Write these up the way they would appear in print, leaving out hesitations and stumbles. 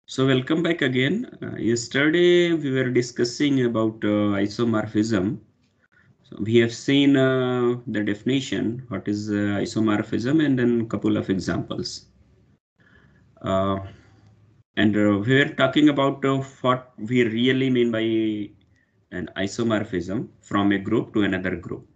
So welcome back again. Yesterday we were discussing about isomorphism. So we have seen the definition, what is isomorphism, and then a couple of examples. Uh, and we were talking about what we really mean by an isomorphism from a group to another group.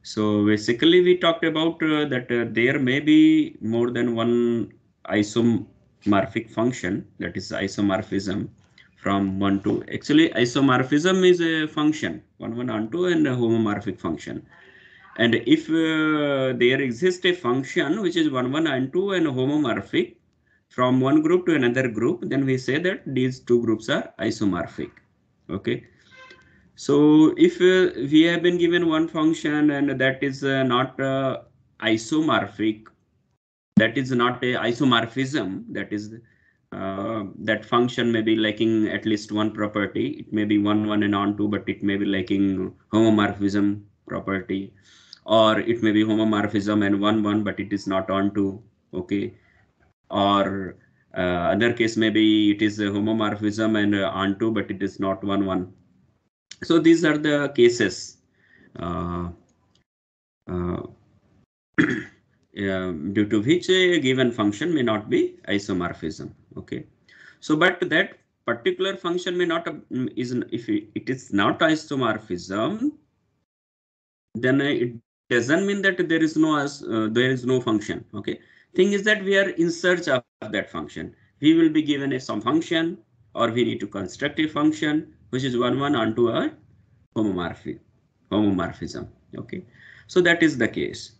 So basically we talked about that there may be more than one isomorphic function, that is isomorphism from one to. Actually isomorphism is a function, one onto, and a homomorphic function. And if there exists a function which is one onto and homomorphic from one group to another group, then we say that these two groups are isomorphic. Okay. So if we have been given one function and that is not isomorphic, that is not a isomorphism, that is that function may be lacking at least one property. It may be one and onto, but it may be lacking homomorphism property, or it may be homomorphism and one, but it is not onto. Okay, or other case maybe it is a homomorphism and onto, but it is not one. So these are the cases uh, uh, due to which a given function may not be isomorphism. Okay, so but that particular function may not is if it is not isomorphism, then it doesn't mean that there is no function. Okay, thing is that we are in search of that function. We will be given some function, or we need to construct a function which is one onto a homomorphism. Okay, so that is the case.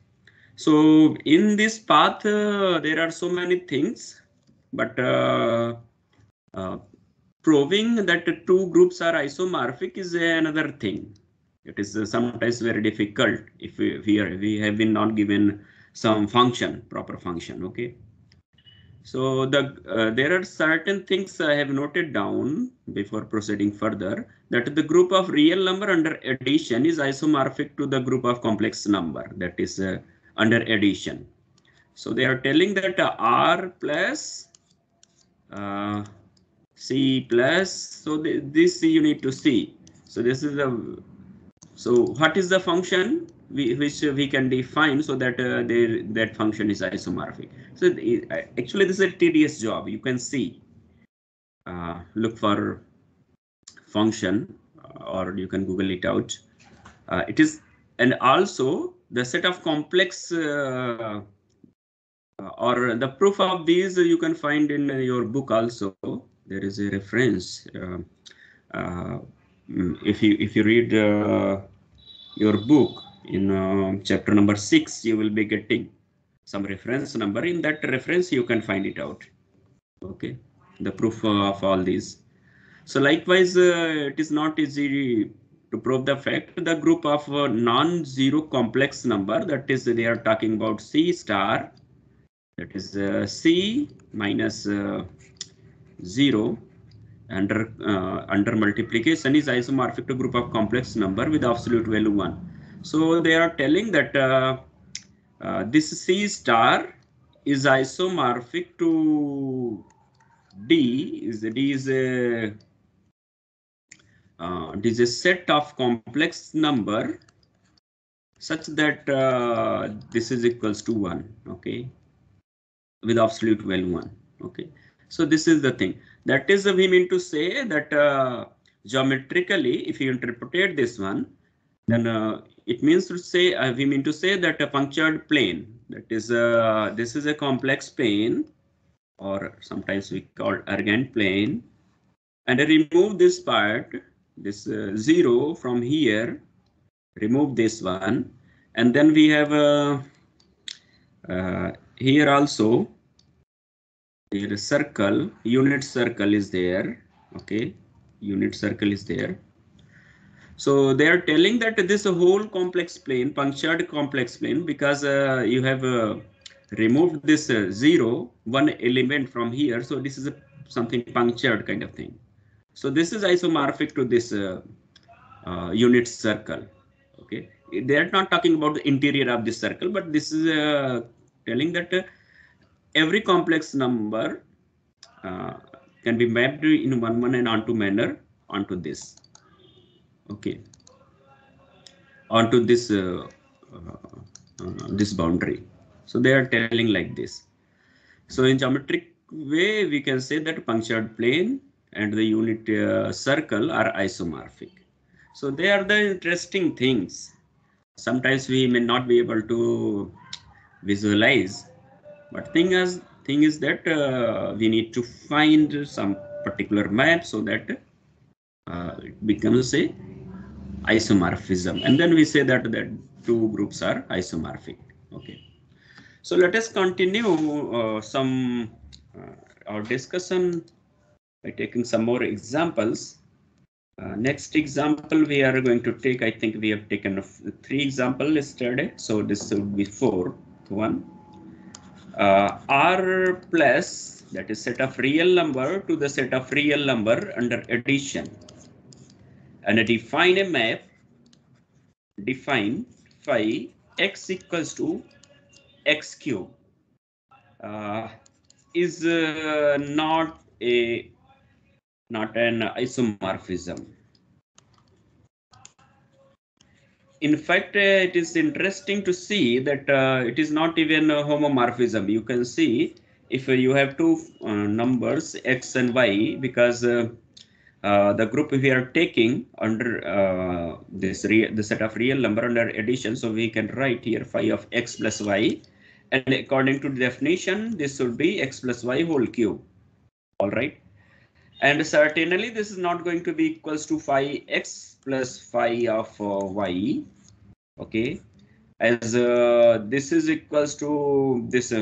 So in this path there are so many things, but uh, proving that two groups are isomorphic is another thing. It is sometimes very difficult if we have been not given some function, proper function. Okay. So there are certain things I have noted down before proceeding further, that the group of real number under addition is isomorphic to the group of complex number, that is under addition. So they are telling that R plus uh, C plus, so this you need to see. So this is the, so what is the function which we can define so that that function is isomorphic. So actually this is a tedious job. You can see, look for function, or you can Google it out. It is, and also the set of complex or the proof of these you can find in your book also. There is a reference. Uh, if you read your book in chapter number 6, you will be getting some reference number. In that reference you can find it out. Okay, the proof of all these. So likewise, it is not easy to prove the fact the group of non-zero complex number, that is they are talking about C star, that is C minus 0 under multiplication is isomorphic to group of complex number with absolute value 1. So they are telling that this C star is isomorphic to D is a it is a set of complex number such that this is equals to 1. Okay, with absolute value 1. Okay, so this is the thing. That is we mean to say that geometrically, if you interpret this one, then it means to say we mean to say that a punctured plane, that is this is a complex plane, or sometimes we call Argand plane, and I remove this part, this 0 from here, remove this one, and then we have here also here circle, unit circle is there. Okay, unit circle is there. So they are telling that this whole complex plane, punctured complex plane, because you have removed this 0, one element from here. So this is something punctured kind of thing. So this is isomorphic to this unit circle. Okay, they are not talking about the interior of this circle, but this is telling that every complex number can be mapped in one and onto manner onto this. Okay, onto this this boundary. So they are telling like this. So in geometric way, we can say that punctured plane and the unit circle are isomorphic. So they are the interesting things. Sometimes we may not be able to visualize, but thing is that we need to find some particular map so that it becomes a isomorphism, and then we say that the two groups are isomorphic. Okay, so let us continue our discussion by taking some more examples. Next example we are going to take, I think we have taken 3 examples yesterday, so this would be 4th one. R plus, that is set of real number to the set of real number under addition, and define a map, define phi x equals to x cube is not an isomorphism. In fact, it is interesting to see that it is not even a homomorphism. You can see if you have two numbers x and y, because the group we are taking under the set of real number under addition, so we can write here phi of x plus y, and according to the definition, this would be x plus y whole cube. All right. And certainly this is not going to be equals to phi x plus phi of y. Okay, as this is equals to this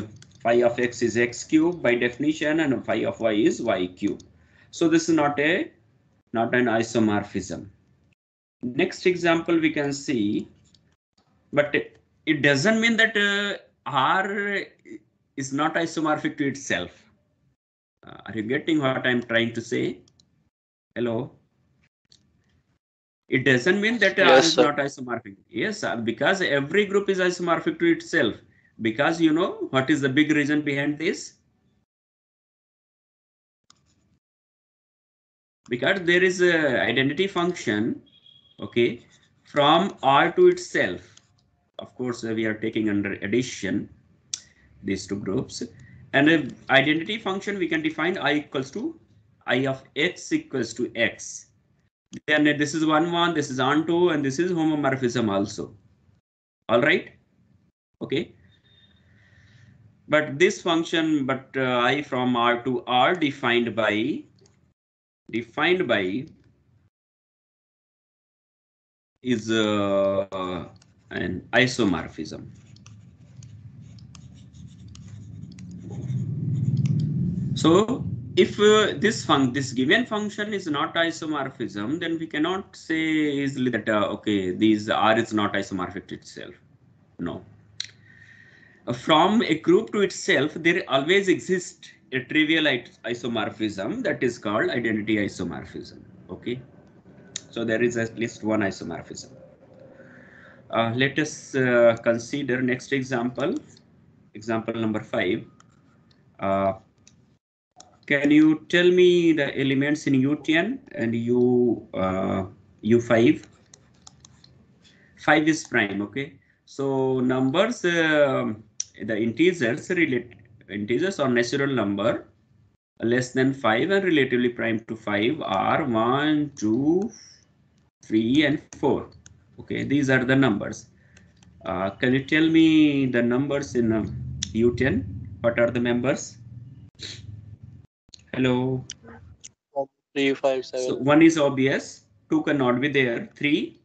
phi of x is x cube by definition, and phi of y is y cube. So this is not an isomorphism. Next example we can see, but it doesn't mean that R is not isomorphic to itself. Are you getting what I'm trying to say? Hello? It doesn't mean that R is not isomorphic. Yes, because every group is isomorphic to itself. Because you know what is the big reason behind this? Because there is a identity function, okay, from R to itself. Of course, we are taking under addition these two groups, and an identity function we can define I equals to I of x equals to x. Then this is 1, this is onto, and this is homomorphism also. All right. Okay. But this function, I from R to R defined by is an isomorphism. So if this given function is not isomorphism, then we cannot say easily that okay, these R is not isomorphic to itself. No. From a group to itself, there always exists a trivial isomorphism that is called identity isomorphism. Okay, so there is at least one isomorphism. Let us consider next example, example number 5. Can you tell me the elements in U10 and U5? 5 is prime. Okay, so numbers, the integers or natural number less than 5 and relatively prime to 5 are 1, 2, 3, and 4. Okay, these are the numbers. Can you tell me the numbers in U10? What are the members? Hello. 1, 3, 5, 7. So 1 is obvious. 2 cannot be there. 3,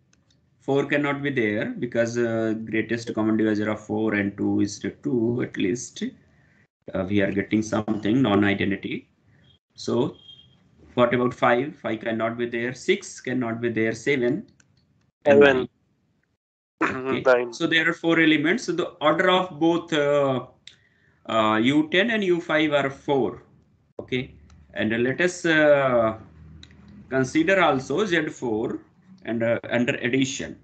4 cannot be there because greatest common divisor of 4 and 2 is 2 at least. We are getting something non-identity. So what about 5? 5 cannot be there. 6 cannot be there. 7. 7. Okay. So there are 4 elements. So the order of both U10 and U5 are 4. Okay, and let us consider also Z4 and under addition.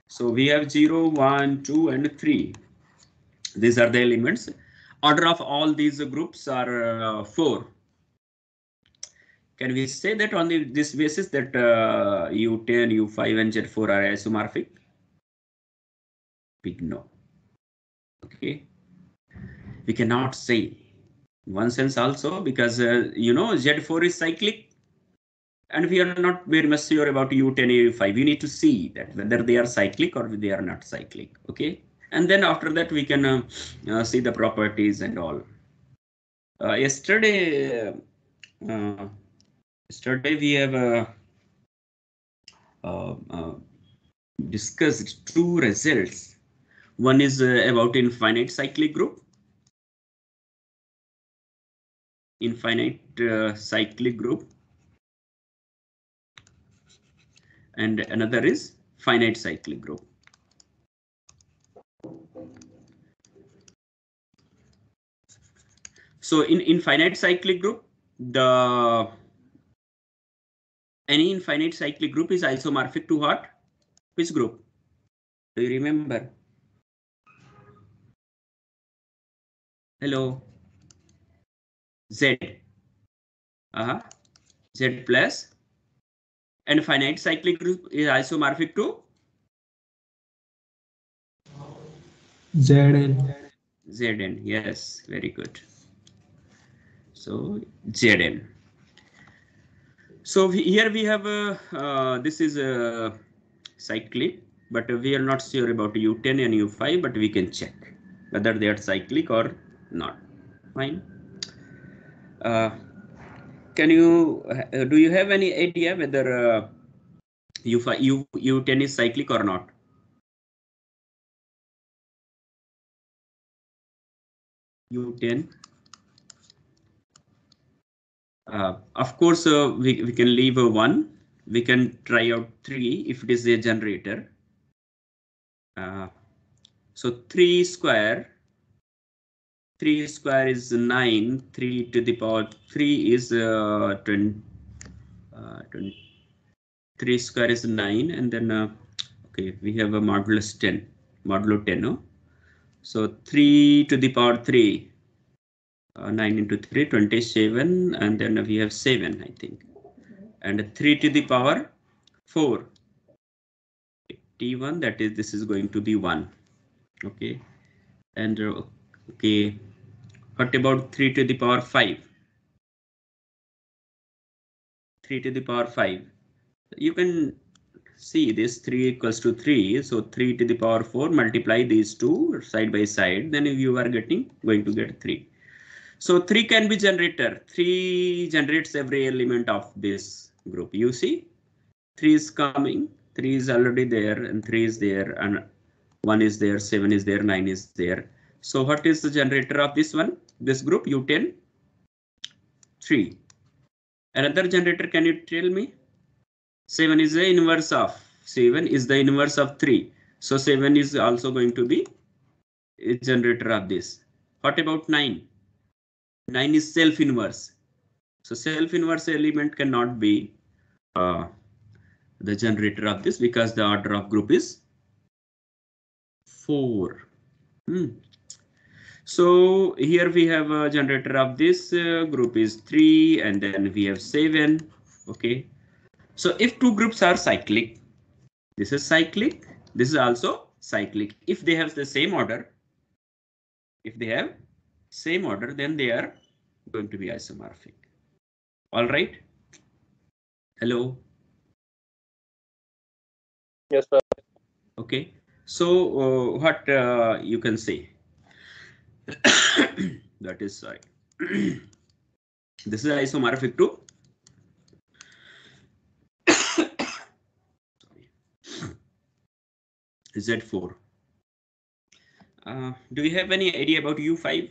So we have 0, 1, 2, and 3. These are the elements. Order of all these groups are 4. Can we say that on this basis that U10, U5, and Z4 are isomorphic? Big no. Okay. We cannot say. In one sense also, because you know, Z4 is cyclic, and we are not very much sure about U10, U5. We need to see that whether they are cyclic or they are not cyclic. Okay. And then after that, we can see the properties and all. Yesterday we have discussed two results. One is about infinite cyclic group. Infinite cyclic group. And another is finite cyclic group. So in infinite cyclic group, any infinite cyclic group is isomorphic to what? Which group? Do you remember? Hello. Z. Z plus. And finite cyclic group is isomorphic to Zn. Zn. Yes, very good. So Zn. So here we have this is a cyclic, but we are not sure about U10 and U5, but we can check whether they are cyclic or not. Fine. Can you do you have any idea whether U10 is cyclic or not? U10. Of course, we can leave a 1. We can try out 3 if it is a generator. So 3 square. 3 square is 9. 3 to the power 3 is 20. 3 square is 9, and then okay, we have a modulus 10. Modulo 10. No? So 3 to the power 3. 9 into 3, 27, and then we have 7, I think. And 3 to the power 4. T1, that is, this is going to be 1. Okay. And okay, what about 3 to the power 5? 3 to the power 5. You can see this 3 equals to 3. So 3 to the power 4, multiply these two side by side, then you are going to get 3. So 3 can be generator. 3 generates every element of this group. You see, 3 is coming, 3 is already there, and 3 is there, and 1 is there, 7 is there, 9 is there. So what is the generator of this one? This group U10? 3. Another generator, can you tell me? 7 is the inverse of 7 is the inverse of 3. So 7 is also going to be a generator of this. What about 9? 9 is self-inverse. So self-inverse element cannot be the generator of this because the order of group is 4. So here we have a generator of this group is 3, and then we have 7. Okay. So if two groups are cyclic, this is cyclic, this is also cyclic. If they have the same order, then they are going to be isomorphic. All right. Hello. Yes, sir. Okay. So what you can say? That is sorry. This is isomorphic to Z4. Do you have any idea about U5?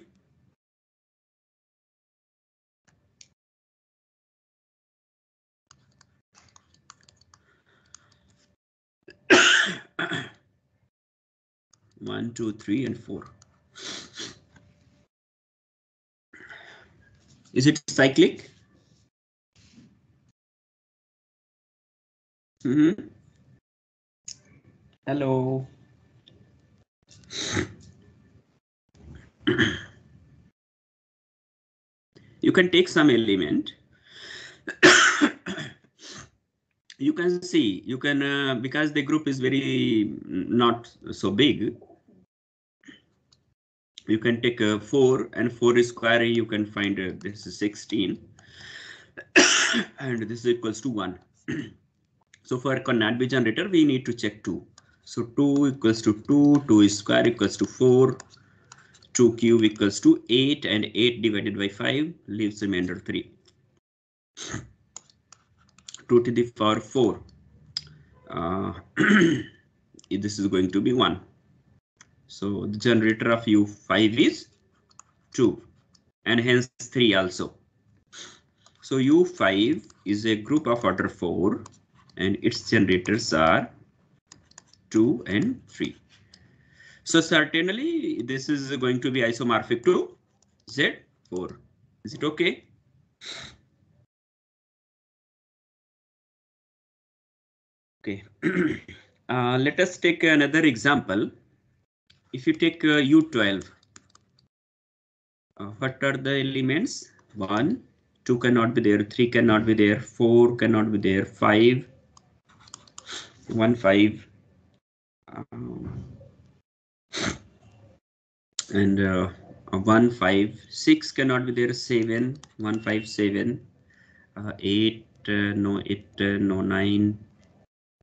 One, 2, 3, and 4. Is it cyclic? Hello. You can take some element You can see, you can, because the group is very not so big, you can take 4 and 4 square, you can find this is 16 and this is equals to 1. So for NADB generator, we need to check 2. So 2 equals to 2, 2 square equals to 4, 2 cube equals to 8, and 8 divided by 5 leaves remainder 3. 2 to the power 4. This is going to be 1. So the generator of U5 is 2 and hence 3 also. So U5 is a group of order 4 and its generators are 2 and 3. So certainly this is going to be isomorphic to Z4. Is it okay? Okay. Let us take another example. If you take U12, what are the elements? 1, 2 cannot be there, 3 cannot be there, 4 cannot be there, 5, 1, 5, and 1, 5, 6 cannot be there, 7, 1, 5, 7, 8, no 8, no 9,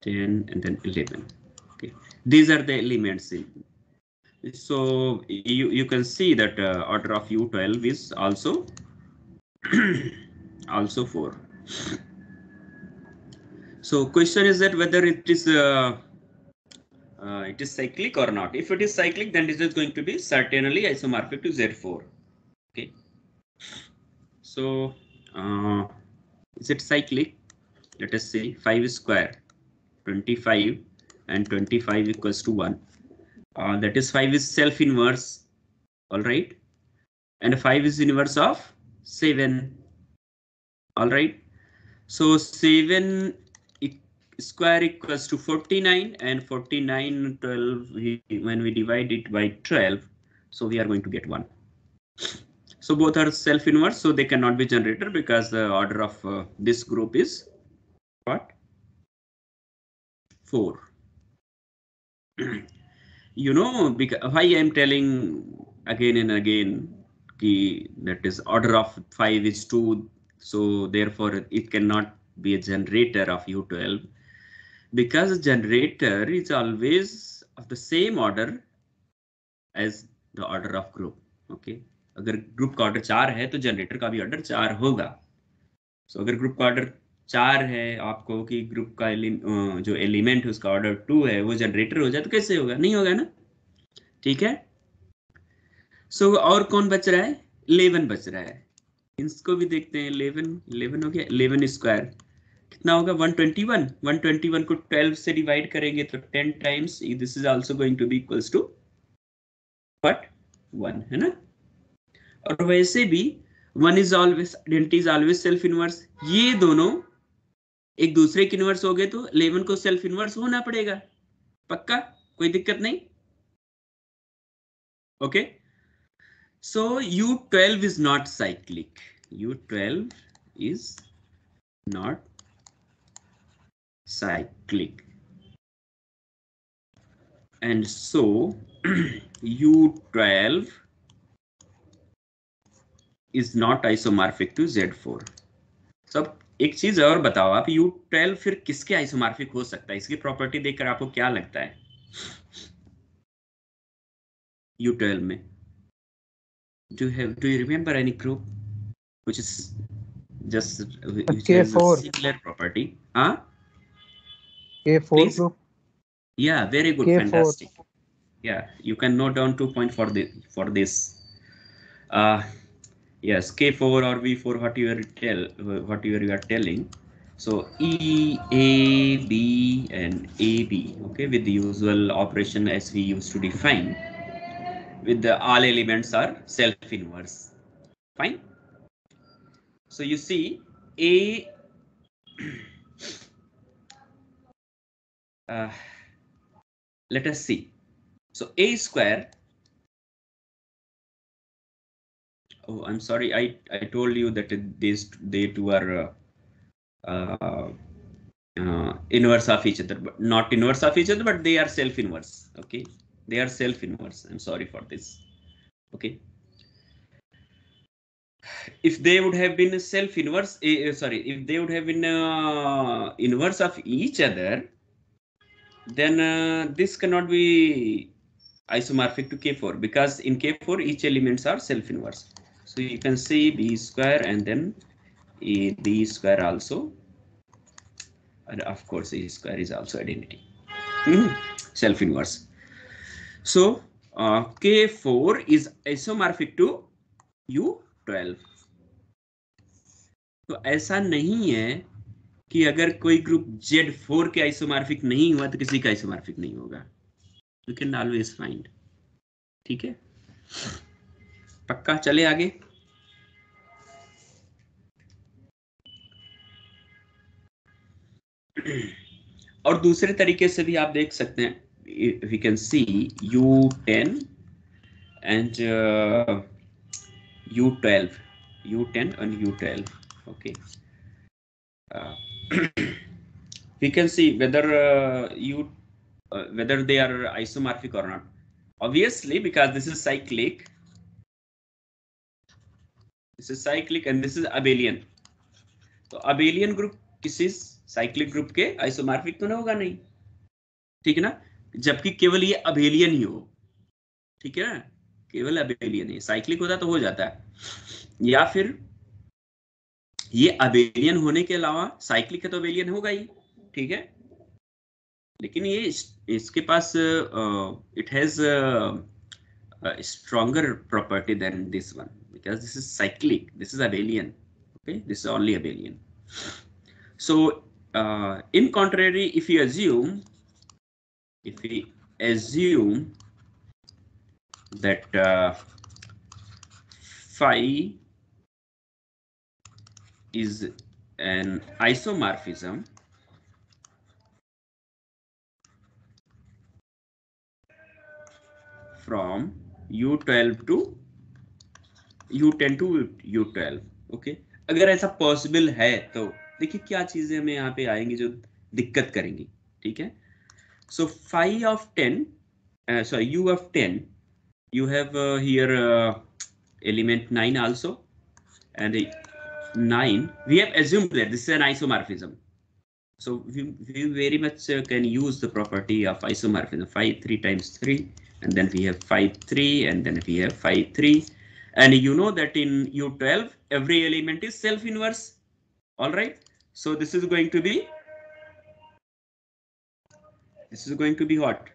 10, and then 11. Okay, these are the elements in. So you can see that order of U12 is also also 4. So question is that whether it is cyclic or not. If it is cyclic, then this is going to be certainly isomorphic to Z4. Okay. So is it cyclic? Let us see. 5 square, 25, and 25 equals to 1. That is 5 is self-inverse. All right. And 5 is inverse of 7. All right. So 7 square equals to 49, and 49 12 when we divide it by 12, so we are going to get 1. So both are self-inverse, so they cannot be generator because the order of this group is what? 4. You know, because why I am telling again and again that is order of 5 is 2, so therefore it cannot be a generator of U12. Because generator is always of the same order as the order of group. Okay, अगर group का order 4 है तो generator का भी order 4 होगा. So अगर group का order 4 है, आपको कि ग्रुप का जो एलिमेंट है उसका ऑर्डर 2 है, वो जनरेटर हो जाए तो कैसे होगा? नहीं होगा ना. ठीक है. So और कौन बच रहा है? 11 बच रहा है. इसको भी देखते हैं. 11 हो गया. 11 स्क्वायर कितना होगा? 121. 121 को 12 से डिवाइड करेंगे तो 10 times. This is also going to be equals to what? 1, है ना. और वैसे भी 1 is always identity is always self inverse. ये दोनों एक दूसरे के इनवर्स हो गए तो 11 को सेल्फ इनवर्स होना पड़ेगा. पक्का? कोई दिक्कत नहीं. Okay. So U12 is not cyclic. U12 is not cyclic. And so U12 is not isomorphic to Z4. सब एक चीज और बताओ आप, U12 फिर किसके आइसोमॉर्फिक हो सकता है? इसकी प्रॉपर्टी देखकर आपको क्या लगता है? U12 में do you remember any group which is just which has a similar property? Huh? K4 Please? group. Yeah, very good. K4. Fantastic. Yeah, you can note down 2 points for this. Yes, K4 or V4, whatever you are telling. So E, A, B, and AB. Okay, with the usual operation as we used to define, with the all elements are self-inverse. Fine. So you see A. Let us see. So A square. Oh, I'm sorry. I told you that they two are inverse of each other, but not inverse of each other, but they are self-inverse. Okay, they are self-inverse. I'm sorry for this. Okay, if they would have been self-inverse, sorry, if they would have been inverse of each other, then this cannot be isomorphic to K4, because in K4 each elements are self-inverse. So you can see B square and then D square also, and of course A square is also identity, self-inverse. So K4 is isomorphic to U12. तो ऐसा नहीं है कि अगर कोई group Z4 के isomorphic नहीं हुआ तो किसी का आइसोमॉर्फिक नहीं होगा. You can always find. ठीक है, पक्का. चले आगे. और दूसरे तरीके से भी आप देख सकते हैं. We can see U10 and U12, U10 and U12. Okay. We can see whether whether they are isomorphic or not. Obviously, because this is cyclic. This is cyclic and this is abelian. तो abelian group किसी cyclic group के isomorphic तो ना होगा नहीं. ठीक है ना, जबकि केवल ये abelian ही हो. ठीक है ना, केवल abelian है. cyclic होता तो हो जाता है, या फिर ये abelian होने के अलावा cyclic है तो abelian होगा ही. ठीक है, लेकिन ये इसके पास it has a stronger property than this one, because this is cyclic, this is abelian. Okay, this is only abelian. So in contrary, if we assume that phi is an isomorphism from U12 to U10 to U12. Okay, अगर ऐसा possible है तो देखिए क्या चीजें हमें यहाँ पे आएंगी जो दिक्कत करेंगी. ठीक है, सो phi of 10, sorry, U of 10, you have here element 9 also, and 9 we have assumed that this is an isomorphism. So we very much can use the property of isomorphism. Phi 3 times 3, and then we have phi 3, and then we have phi 3. And you know that in U12, every element is self-inverse. All right. So this is going to be what?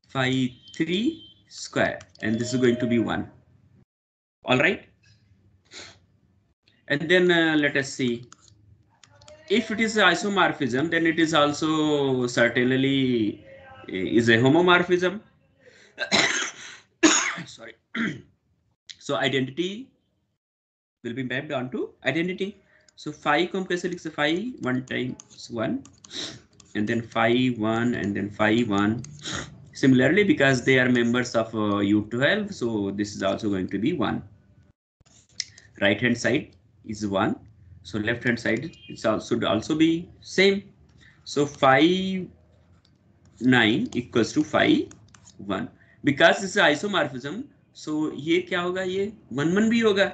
Phi 3 square, and this is going to be 1. All right. And then let us see. If it is isomorphism, then it is also certainly is a homomorphism. Sorry. So identity will be mapped onto identity. So phi को हम कैसे लिख सकते? Phi 1 times 1, and then phi 1, and then phi 1. Similarly, because they are members of U12, so this is also going to be 1. Right hand side is 1, so left hand side should also be same. So phi 9 equals to phi 1. Because this is isomorphism, so ये क्या होगा? ये 1 1 भी होगा.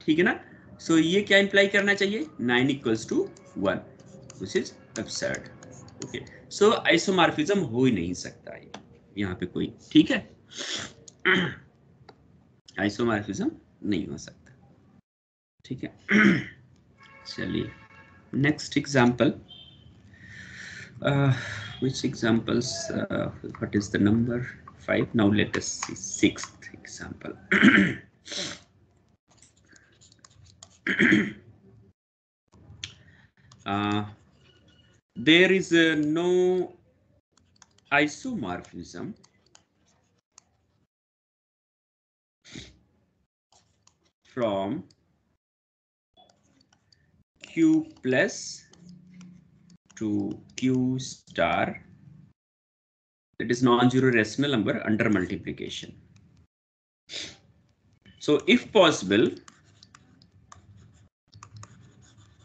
ठीक है ना. So ये क्या imply करना चाहिए? 9 equals to 1, which is absurd. Okay. So isomorphism हो ही नहीं सकता है यहाँ पे कोई. ठीक है, isomorphism नहीं हो सकता. ठीक है. चलिए next example. Which examples? What is the number? 5. Now let us see 6th example. There is no isomorphism from Q plus to Q star, that is non-zero rational number under multiplication. So if possible,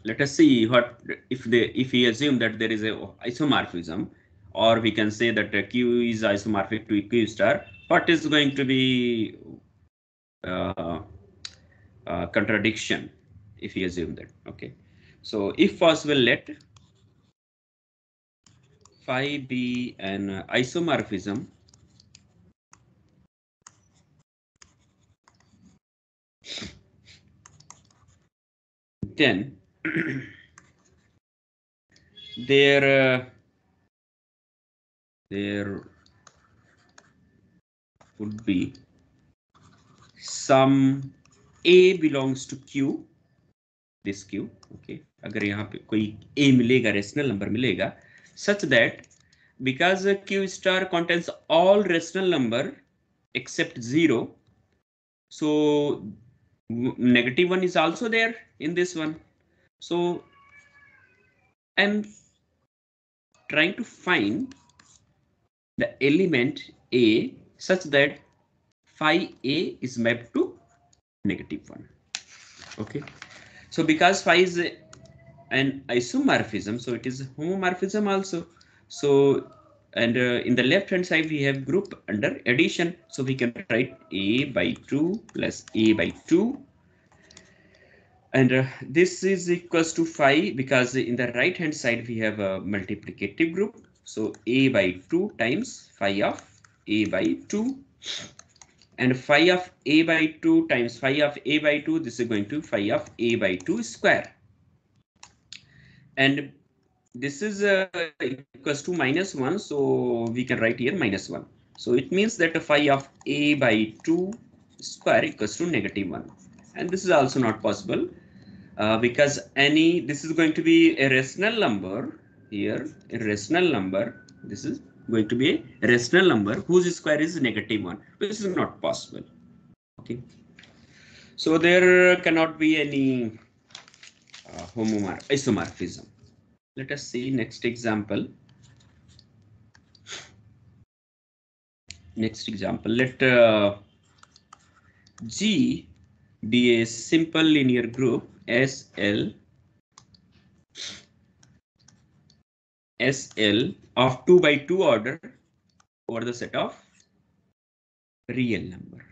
let us see what if we assume that there is a isomorphism, or we can say that Q is isomorphic to Q star. What is going to be contradiction if we assume that? Okay, so if possible, let phi be an isomorphism then there would be some A belongs to Q, this Q, okay, अगर यहाँ पे कोई A मिलेगा, rational number मिलेगा, such that because Q star contains all rational number except 0, so -1 is also there in this one. So I'm trying to find the element A such that phi A is mapped to -1. Okay, so because phi is an isomorphism, so it is homomorphism also. So and in the left hand side we have group under addition, so we can write A by 2 plus A by 2, and this is equals to phi because in the right hand side we have a multiplicative group, so A by 2 times phi of A by 2, and phi of A by 2 times phi of A by 2, this is going to phi of A by 2 square, and this is equals to -1, so we can write here -1. So it means that phi of A by 2 square equals to -1, and this is also not possible because this is going to be a rational number here, a rational number. This is going to be a rational number whose square is -1. This is not possible. Okay, so there cannot be any isomorphism. Let us see next example. Next example, let G be a simple linear group SL of 2 by 2 order over the set of real number.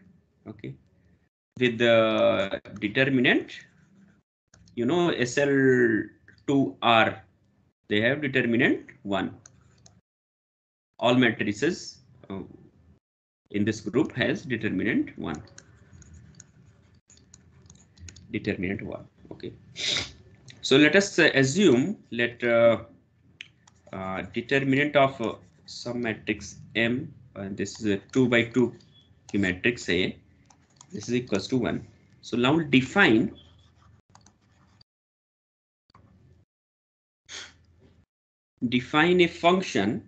Okay, with the determinant, you know, SL2R, they have determinant 1. All matrices in this group has determinant 1. Determinant 1. Okay, so let us assume let determinant of some matrix M, and this is a 2 by 2 matrix A, this is equals to 1. So now define a function,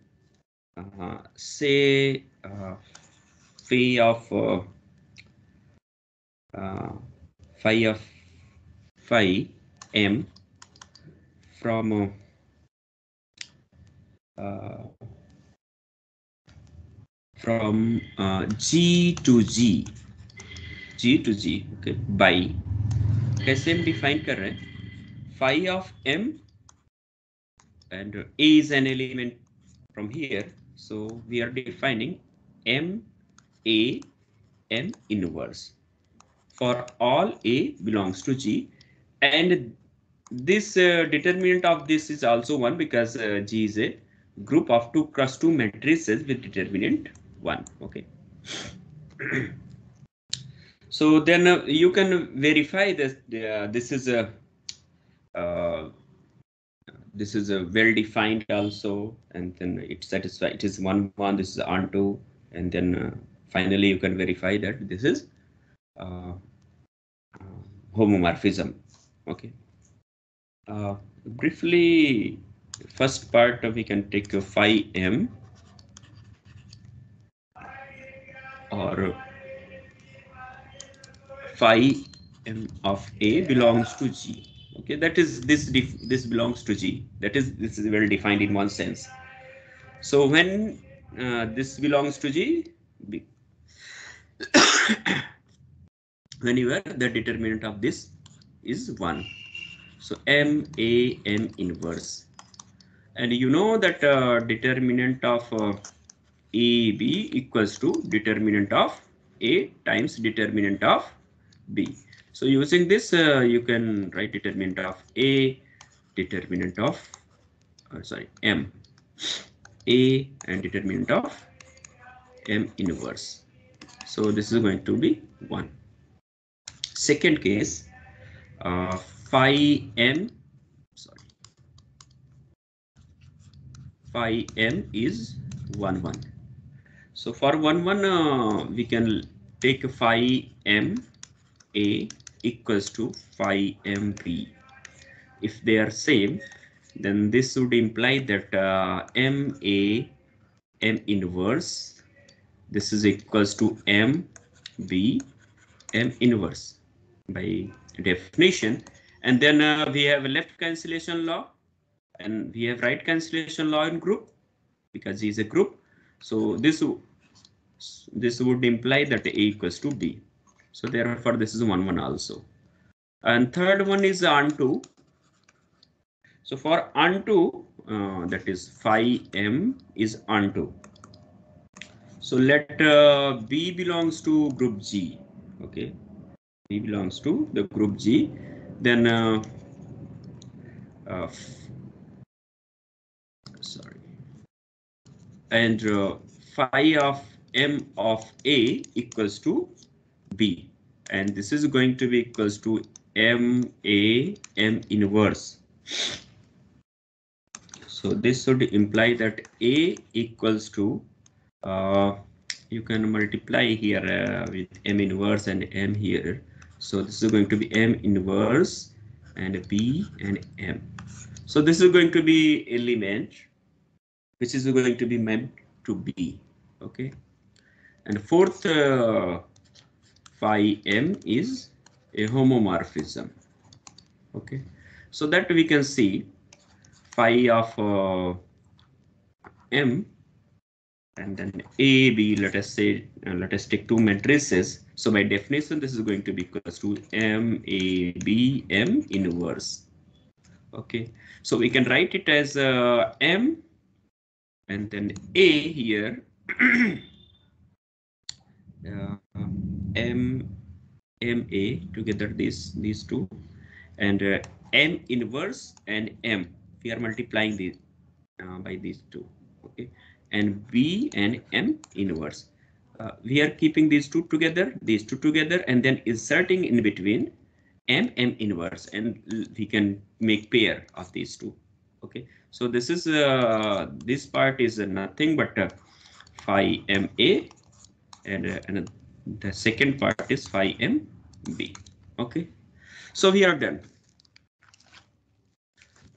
say phi of phi M from G to G, okay, by कैसे हम define कर रहे हैं? Phi of M, and A is an element from here, so we are defining M A M inverse for all A belongs to G, and this determinant of this is also 1 because G is a group of 2 cross 2 matrices with determinant 1. Okay. So then you can verify this. This is a well defined also, and then it satisfies. It is 1 1. This is on 2, and then finally you can verify that this is homomorphism. Okay. Briefly, first part we can take phi M, or phi M of A belongs to G. Okay, that is this belongs to G. This is well defined in one sense. So when this belongs to G, whenever the determinant of this is 1. So M A M inverse, and you know that determinant of A B equals to determinant of A times determinant of B. So using this, you can write determinant of A, determinant of M, A, and determinant of M inverse. So this is going to be 1. Second case, phi M is 1 1. So for 1 1, we can take phi M A equals to phi M B. If they are same, then this would imply that M A M inverse, this is equals to M B M inverse by definition. And then we have a left cancellation law, and we have right cancellation law in group because he is a group. So this would imply that A equals to B. So therefore this is 1 1 also. And third one is onto. So for onto, that is phi M is onto. So let B belongs to group G. Okay, B belongs to the group G. Then and phi of M of A equals to B, and this is going to be equals to M A M inverse. So this should imply that A equals to, you can multiply here with M inverse and M here. So this is going to be M inverse and B and M. So this is going to be element which is going to be meant to be. Okay. And fourth, phi M is a homomorphism. Okay. So that we can see phi of M and then A, B, let us say, let us take two matrices. So by definition, this is going to be equals to M, A, B, M inverse. Okay, so we can write it as M and then A here, M, A together these two, and M inverse and M. We are multiplying these by these two. Okay, and B and M inverse. We are keeping these two together, and then inserting in between M inverse, and we can make pair of these two. Okay, so this is this part is nothing but phi M A, and the second part is phi M B. Okay, so we are done.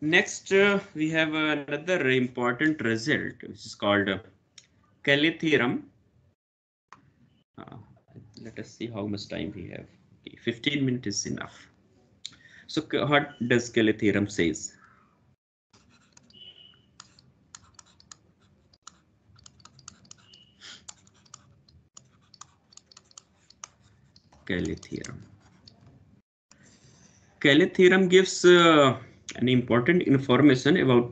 Next, we have another important result, which is called Cayley theorem. Let us see how much time we have. Okay, 15 minutes is enough. So what does Cayley theorem says? Cayley theorem. Cayley theorem gives an important information about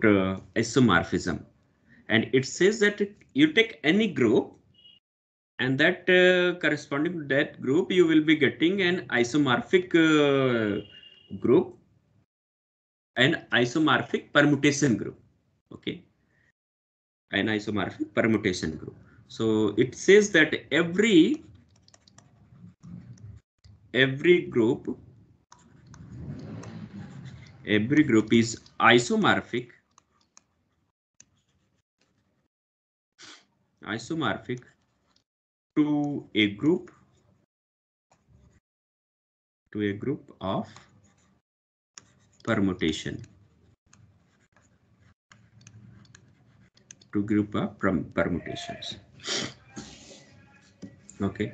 isomorphism, and it says that you take any group, and that corresponding to that group, you will be getting an isomorphic group, an isomorphic permutation group. Okay, an isomorphic permutation group. So it says that every group is isomorphic to a group of permutation, to group of permutations. Okay,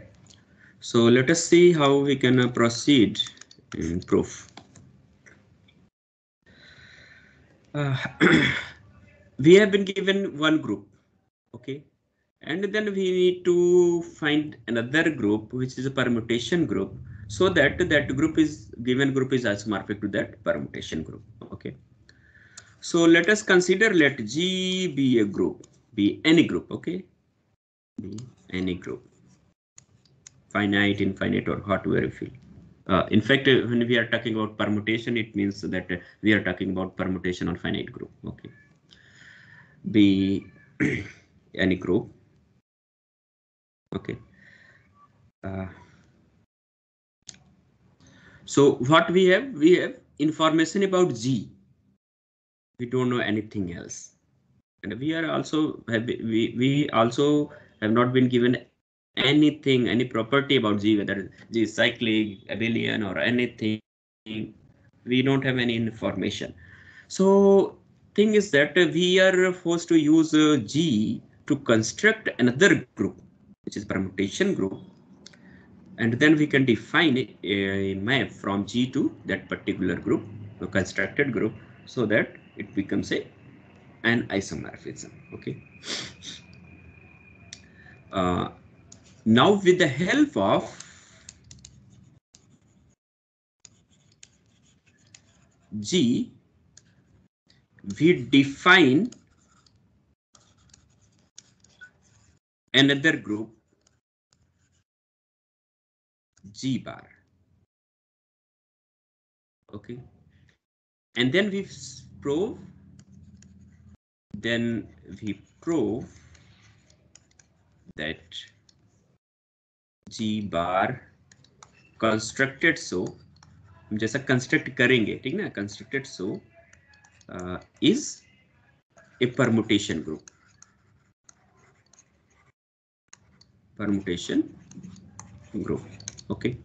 so let us see how we can proceed in proof. We have been given one group, okay, and then we need to find another group which is a permutation group so that that group is given group is isomorphic to that permutation group. Okay. So let us consider, let G be a group, be any group. Okay. Be any group, finite, infinite, or whatever you feel. In fact, when we are talking about permutation, it means that we are talking about permutation on finite group. Okay. Be any group. Okay. So what we have information about G. We don't know anything else, and we are also we also have not been given anything, any property about G, whether G is cyclic, abelian, or anything. We don't have any information. So thing is that we are forced to use G to construct another group, which is permutation group, and then we can define a map from G to that particular group, the constructed group, so that it becomes an isomorphism. Okay. Now with the help of G, we define another group, G bar. Okay. And then we prove that G bar constructed so, हम जैसा construct करेंगे, ठीक ना, constructed so is a permutation group. Okay.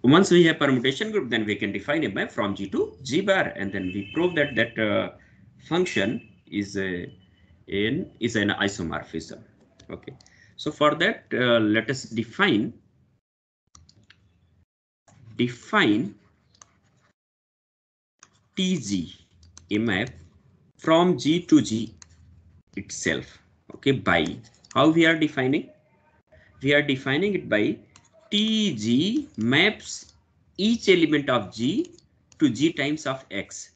Once we have permutation group, then we can define a map from G to G bar, and then we prove that that function is an isomorphism. Okay. So for that, let us define TG, a map from G to G itself. Okay, by how we are defining? We are defining it by TG maps each element of G to G times of X.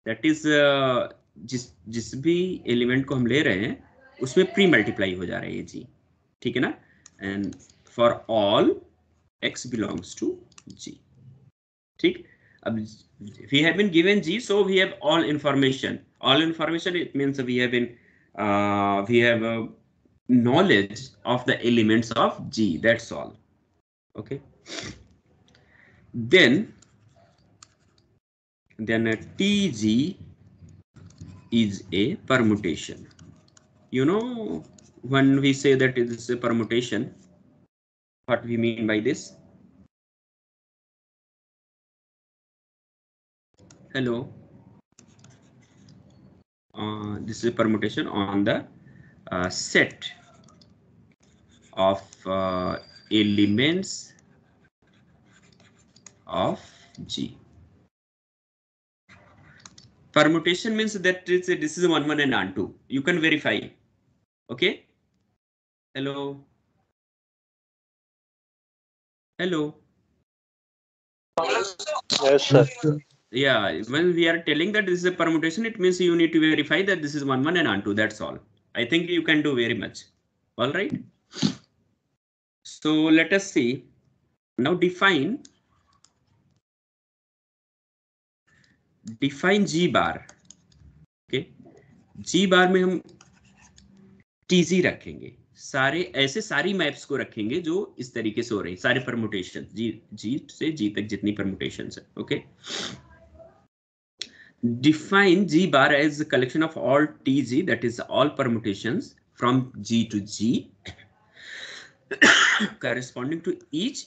That is जिस भी element को हम ले रहे हैं उसमें pre multiply हो जा रहा है ये G, ठीक है ना, and for all X belongs to G. ठीक, अब we have been given G, so we have all information. All information, it means we have knowledge of the elements of G. That's all. Okay. Then TG is a permutation. You know, when we say that it is a permutation, what we mean by this? Hello. This is a permutation on the set of elements of G. Permutation means that this is 1, 1 and 2. You can verify. Okay. Hello. Hello. Yes, sir. Yeah, when we are telling that this is a permutation, it means you need to verify that this is 1, 1 and 2. That's all. I think you can do very much. All right. So let us see. Now define G bar. Okay. G bar में हम TG रखेंगे, सारे ऐसे सारी maps को रखेंगे जो इस तरीके से हो रही, सारे परमुटेशन G से G तक जितनी परमुटेशंस है. Okay. Define G bar as a collection of all TG, that is all permutations from G to G corresponding to each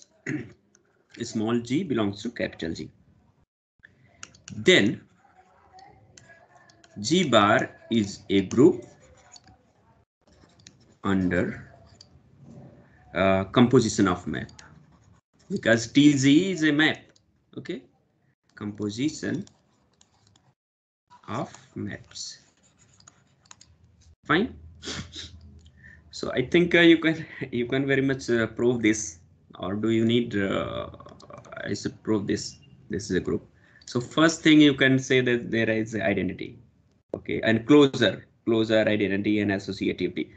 small g belongs to capital G. Then G bar is a group under composition of map, because TG is a map. Okay, composition of maps. Fine. So I think you can very much prove this, or do you need I should prove this. This is a group. So first thing you can say that there is identity. Okay, and closure, identity, and associativity.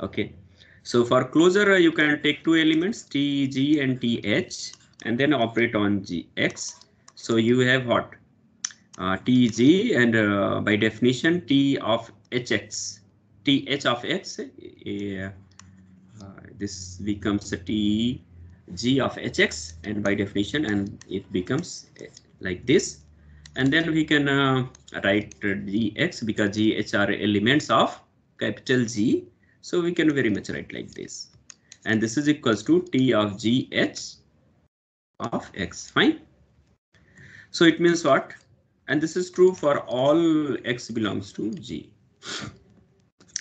Okay, so for closure, you can take two elements, T, G, and TH, and then operate on GX. So you have what? TG, and by definition, T of HX. TH of X, this becomes a TG of HX, and by definition, and it becomes like this. And then we can write GX because GH are elements of capital G. So we can very much write like this. And this is equals to T of GH of X. Fine. So it means what? And this is true for all X belongs to G.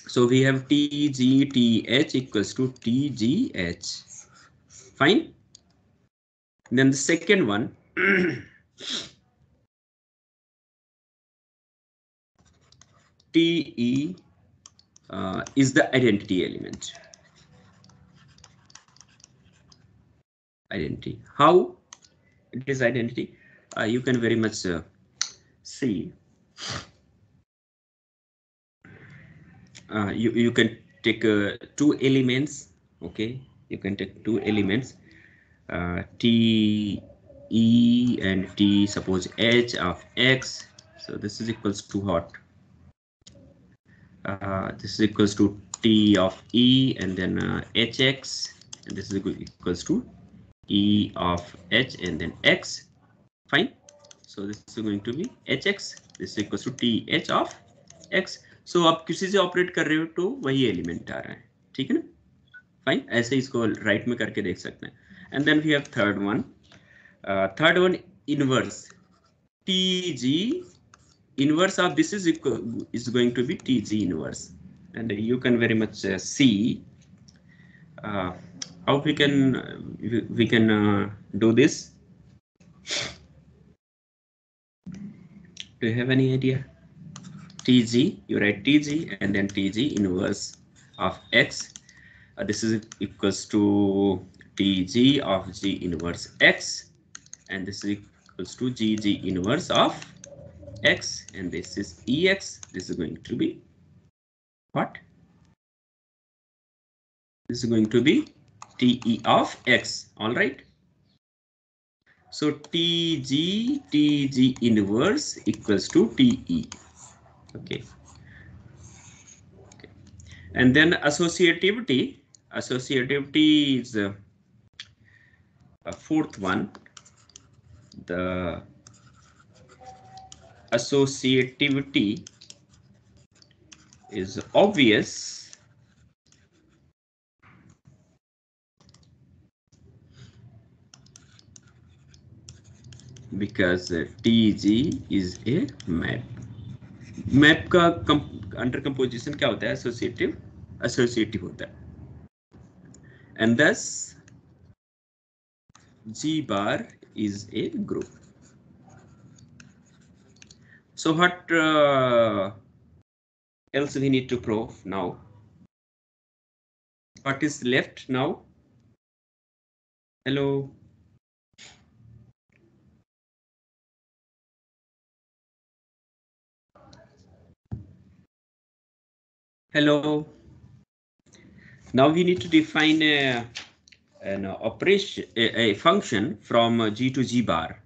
So we have TGTH equals to TGH. Fine. Then the second one. TE is the identity element. Identity. How it is identity? You can very much see. You can take two elements. Okay, you can take two elements. T E and T, suppose H of X. So this is equals to what? This is equals to T of E and then HX, and this is equals to E of H and then X. Fine. So this is going to be HX. This is equals to TH of X. So आप किसी से operate कर रहे हो तो वही element आ रहा है, ठीक है ना? फाइन, ऐसे इसको राइट में करके देख सकते हैं. And then we have third one inverse TG inverse of this is going to be TG inverse, and you can very much see how we can do this. Do you have any idea? TG, you write TG and then TG inverse of X. This is equals to TG of G inverse X, and this is equals to GG inverse of X, and this is EX. This is going to be what? This is going to be TE of X. All right. So TG inverse equals to TE. Okay. And then associativity. Associativity is a fourth one. The associativity is obvious because TG is a map. Map का under composition क्या होता है? Associative होता है. And thus G bar is a group. So what else we need to prove now? What is left now? Hello. Hello. Now we need to define an operation, a function from G to G bar.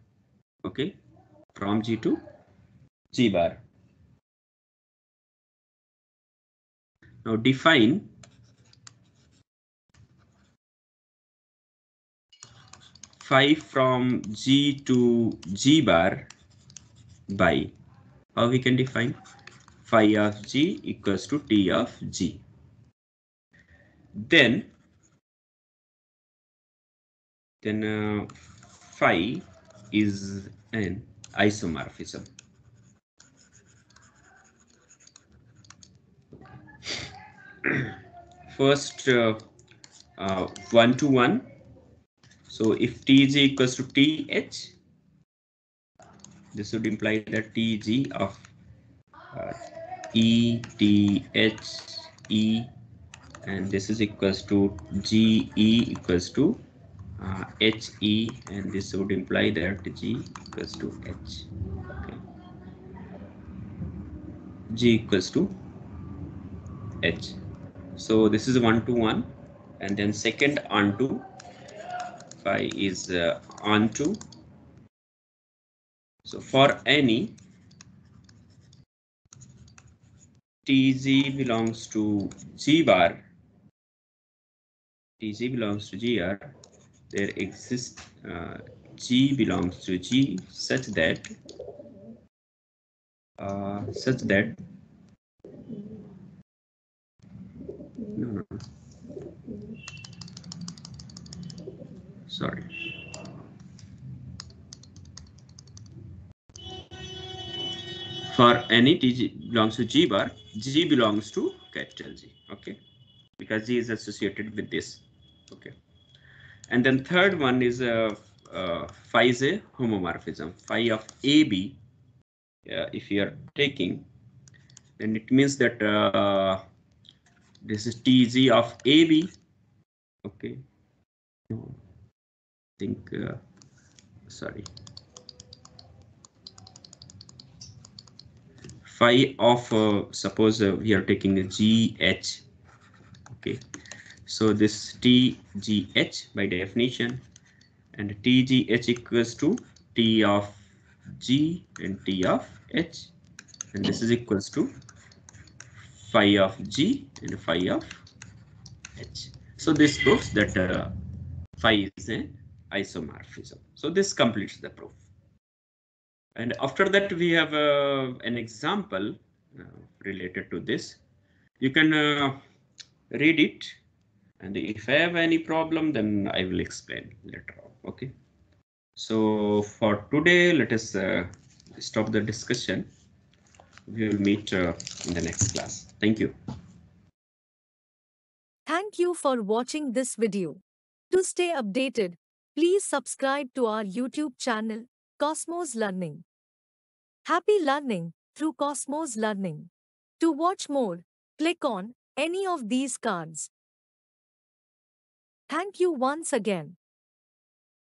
Okay, from G to G bar. Now define phi from G to G bar by, how we can define? Phi of G equals to T of G. Then phi is an isomorphism. First 1 to 1. So if TG equals to TH, this would imply that TG of E, TH, E, and this is equals to GE equals to HE, and this would imply that G equals to H. Okay. G equals to H. So this is 1 to 1, and then second onto phi is onto. So for any Tg belongs to G bar, Tg belongs to Gr, there exists G belongs to G such that no, sorry. For any Tg belongs to G bar, G belongs to capital G. Okay, because G is associated with this. Okay, and then third one is phi is a homomorphism. Phi of AB, if you are taking, then it means that this is Tg of AB. Okay, no, I think sorry. Phi of suppose we are taking a GH. Okay, so this TGH by definition, and TGH equals to T of G and T of H, and this is equals to phi of G and phi of H. So this proves that phi is an isomorphism. So this completes the proof. And after that, we have an example related to this. You can read it, and if I have any problem, then I will explain later on. Okay. So for today, let us stop the discussion. We will meet in the next class. Thank you. Thank you for watching this video. To stay updated, please subscribe to our YouTube channel, Cosmos Learning. Happy learning through Cosmos Learning. To watch more, click on any of these cards. Thank you once again.